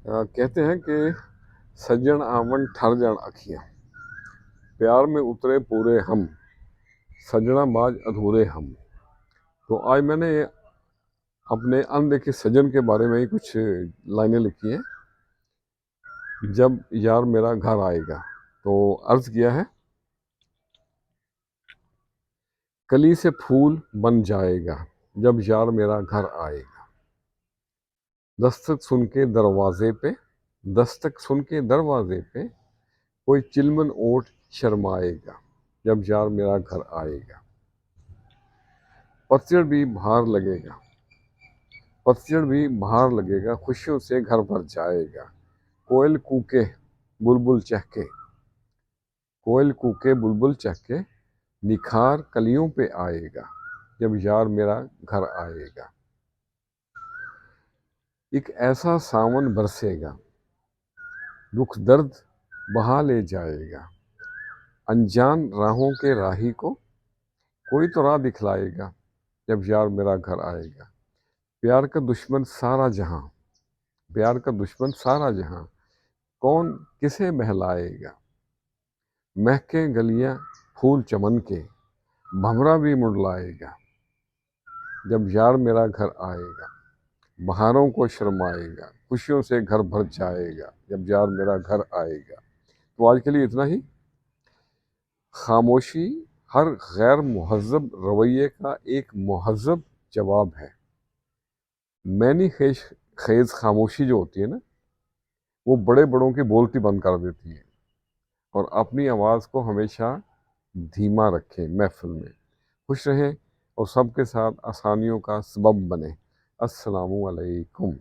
कहते हैं कि सज्जन आमन ठर जान अखियाँ, प्यार में उतरे पूरे हम, सजना बाज अधूरे हम। तो आज मैंने अपने अनदेखे सज्जन के बारे में ही कुछ लाइनें लिखी हैं। जब यार मेरा घर आएगा, तो अर्ज किया है, कली से फूल बन जाएगा जब यार मेरा घर आएगा। दस्तक सुन के दरवाजे पे, दस्तक सुन के दरवाजे पे कोई चिलमन ओट शर्माएगा जब यार मेरा घर आएगा। पतझड़ भी बाहर लगेगा, पतझड़ भी बाहर लगेगा, खुशियों से घर भर जाएगा। कोयल कूके बुलबुल चहके, कोयल कूके बुलबुल चहके, निखार कलियों पे आएगा जब यार मेरा घर आएगा। एक ऐसा सावन बरसेगा, दुख दर्द बहा ले जाएगा। अनजान राहों के राही को कोई तो राह दिखलाएगा जब यार मेरा घर आएगा। प्यार का दुश्मन सारा जहां, प्यार का दुश्मन सारा जहां, कौन किसे बहलाएगा। महके गलियां फूल चमन के, भंवरा भी मुड़लाएगा जब यार मेरा घर आएगा। बहारों को शर्माएगा, खुशियों से घर भर जाएगा जब यार मेरा घर आएगा। तो आज के लिए इतना ही। खामोशी हर गैर मुहज़्ज़ब रवैये का एक मुहज़्ज़ब जवाब है। मैंने खेज खामोशी जो होती है ना, वो बड़े बड़ों की बोलती बंद कर देती है। और अपनी आवाज़ को हमेशा धीमा रखें महफिल में। खुश रहें और सबके साथ आसानियों का सबब बने। अस्सलामु अलैकुम।